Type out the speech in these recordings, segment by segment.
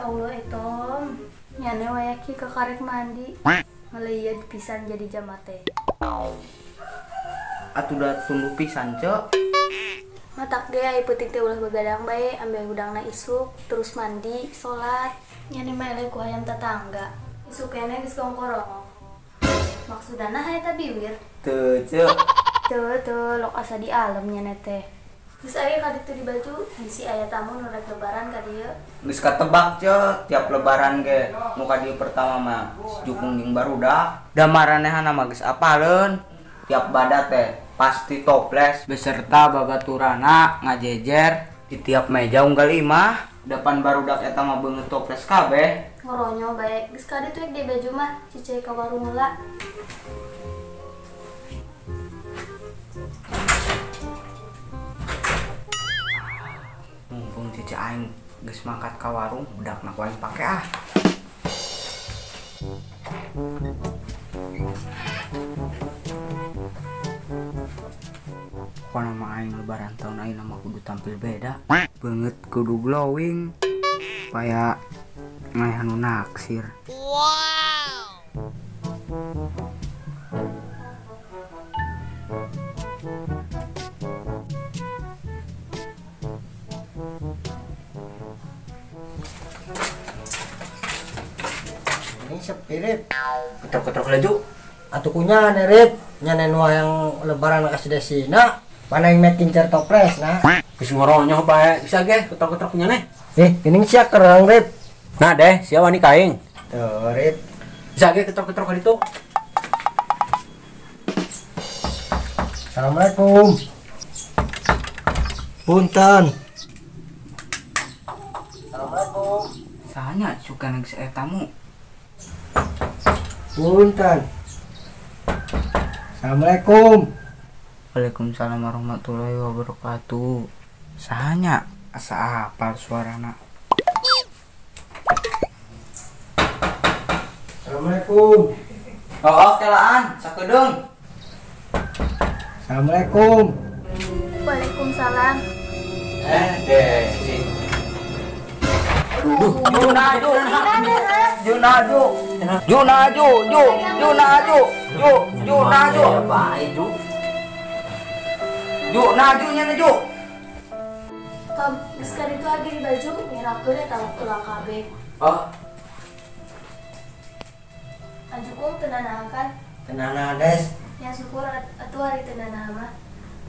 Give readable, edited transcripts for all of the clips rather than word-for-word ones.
Allah etom. Nyane wayaki ke karek mandi. Ngeliat pisan jadi jamate. Atuh udah tumbuh pisan, Cok. Matak deh ai peuting teh ulah begadang bae ambil udangna isuk terus mandi salat. Nyane mah eleh ku hayam tetangga. Isuk keneh geus gongkorong. Maksudana hayang teh biwir. Teu, Cok. Teu lok asa di alam nyane teh. Geus aya ka ditu di baju bisi aya tamu nu rek lebaran ka dieu. Geus katebak, Cok. Tiap lebaran ge nu ka dieu pertama mah jukung jeung barudak. Da maranehanna mah geus apaleun. Tiap badat teh pasti toples beserta babaturana ngajejer di tiap meja unggal imah. Depan barudak eta mah beungeut toples kabeh. Ngoronyo bae geus ka ditu di baju mah cicai ka warung heula. Mumpung cici aing geus mangkat ka warung, budakna ku aing pake ah. Pokoknya mah aing lebaran tahun aing mah kudu tampil beda. Beungeut kudu glowing supaya ngayah nu naksir. Ini sepirip Ketrok-ketrok laju. atukunya nerip nyane nu yang lebaran kasih desina mana yang making cer toples nah Geus ngoronyoh bae bisa ge ketrok-ketrok nya neh. ini sia kerang rip Nah deh, sia wani kaing. tuh rip Bisa ge ketrok-ketrok ka ditu. Assalamualaikum punten Assalamualaikum Sahanya suka geus aya tamu. punten Assalamualaikum Waalaikumsalam warahmatullahi wabarakatuh. Sahanya asa apal suarana. Assalamualaikum Oh, kelaan sakedeung. Assalamualaikum Waalaikumsalam. Deh, si. Junaju. Bae ju. Najunya na ju. Tom, geus ka ditu lagi di baju ngirakeun eta ulah kabeh. Oh, Anjukung teu nanahakan. tenana des Ya syukur atuh hari teu nanaha mah.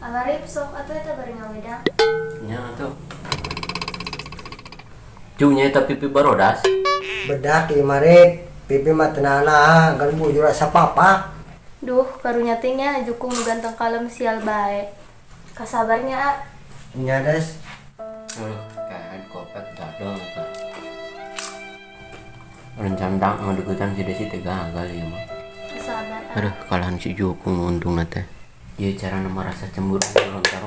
Amarip sok atuh eta bari ngawedang. Nya tuh. Ju nya eta pipi barodas. bedak ieu marit pipi mah tenana kan bujur asa papa Duh, karunya teh nya Anjukung nu ganteng kalem sial bae. Kasabarnya A. nya des Kayak kopet dadong eta. Rencana ngadeukeutan si Desi teh gagal ieu mah. Kasabar A. Aduh, kalahan si Jukung untungna teh. Ieu carana merasa cemburu lontar.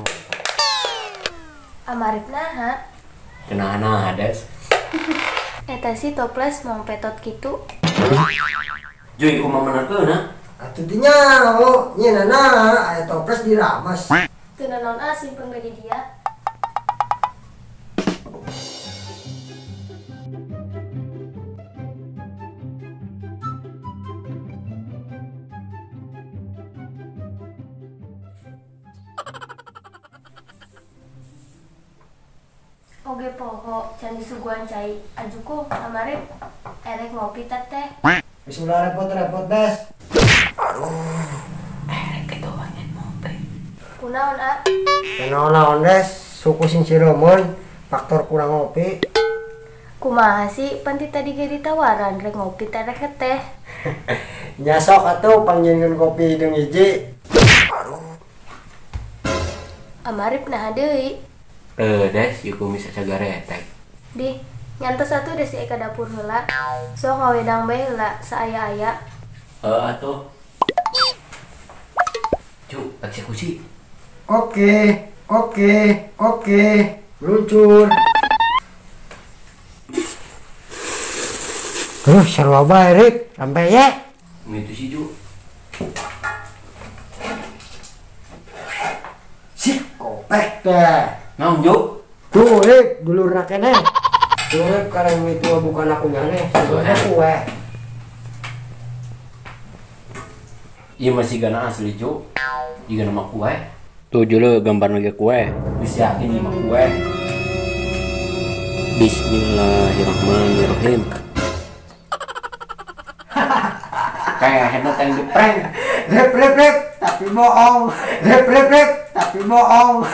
Amarip naha. Cenah des. Eta si toples mau petot kitu. Juy kumaha menerkeun ha? atuh teh nyaho nyeunana aya toples diramas Teu naon A simpen bae di dia. Oge poho can disuguhan cai Anjukung amarip erek ngopi teh. Wis ulah repot-repot des Gitu banget mope. Kunaon A? naon-naon des suku sing Cirebon faktor kurang ngopi Kumaha sih panti tadi ge ditawaran rek ngopi teh rek teh. nya sok atuh panjenengan kopi jeung hiji Amarip naha deui. Des, yuku bisa cagaretek. Di nyantos atuh da si Eka dapur heula. Sok ngawedang bae heula saaya-aya. Atuh. Cu, eksekusi. oke meluncur sarua bae Rik sampai ya Gitu sih, Cu. si kopek teh Naon, Ju? tuh Rik dulurna keneh Tuh karena itu bukan aku nih, sebenarnya kue. Iya masih gana asli cu. Iya nama kue. Tuh julu gambar lagi kue. Bisa yakin ini mah kue. Bismillahirrahmanirrahim. Kayak hendak yang di prank. Rep, tapi bohong. Rep, tapi bohong.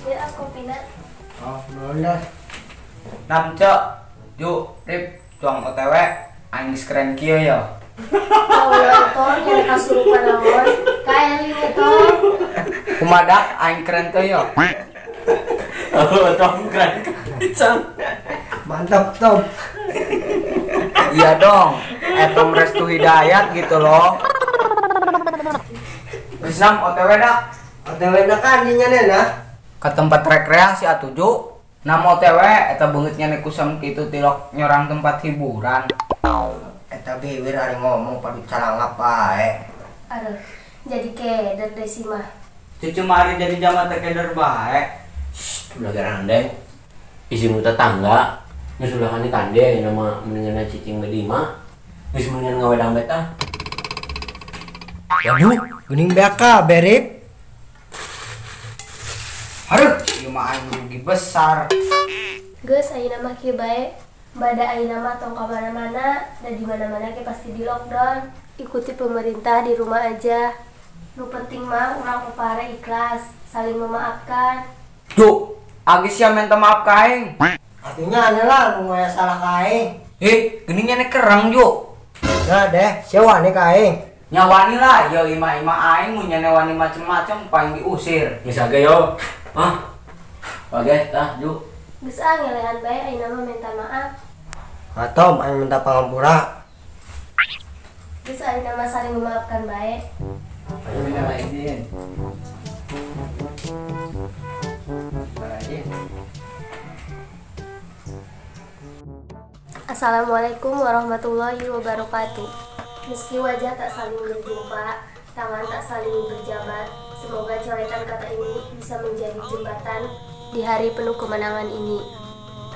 Ya aku pindah. Oh, bener. Namcok, yuk, Rip, cuang OTW, aing geus keren kieu ya. Allah ton yang kasurupan naon. Kayak lihat ton. Kumadak aing keren teh ya. Oh, tong keren pisan. Mantap, Tom. Iya dong, Etom Restu Hidayat gitu loh. Geus nam OTW dak OTW na kan dinya na. ke tempat rekreasi atuju. Nam OTW eta beungeutnya nya kusam kitu tilok nyorang tempat hiburan. Eta bibir ari ngomong padu calangap bae. Aduh, jadi keder deh sih mah. Cucu mari jadi jama teh keder bae. Udah garandeng. Isi muta tangga. Geus udah kan kande nama mendingan cicing bedima. Geus mendingan ngawedang beta. Waduh, geuning beka berip. Haruh, ieu mah aing rugi besar. Geus ayeuna mah kieu bae. Bada ayeuna mah tong ka mana-mana dan di mana-mana ge pasti di lockdown. Ikuti pemerintah di rumah aja. Nu penting mah urang pepare ikhlas, saling memaafkan. Duh, agis sia minta maaf ka aing. Artinya adalah nu aya salah ka aing. Geuning nya kerang juk. Nah deh, sewa nih ka aing. Nyawani lah, yo ima-ima aing mun nya wani macem-macem paling diusir. Geusage yo. Hah? Oke, tah, yuk. Geus ngelehan bae ayeuna mah minta maaf. Atom aing minta pangampura. Geus ayeuna mah saling memaafkan bae. Ayo minta izin. Assalamualaikum warahmatullahi wabarakatuh. Meski wajah tak saling berjumpa, tangan tak saling berjabat, semoga coretan kata ini bisa menjadi jembatan di hari penuh kemenangan ini.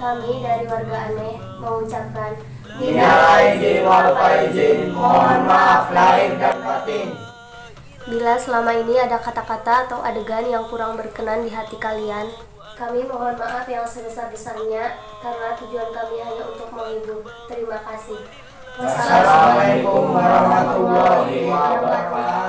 Kami dari warga aneh mengucapkan Minal aidin wal faizin, mohon maaf lahir dan batin. bila selama ini ada kata-kata atau adegan yang kurang berkenan di hati kalian. Kami mohon maaf yang sebesar-besarnya karena tujuan kami hanya untuk menghibur. Terima kasih. Wassalamualaikum warahmatullahi wabarakatuh.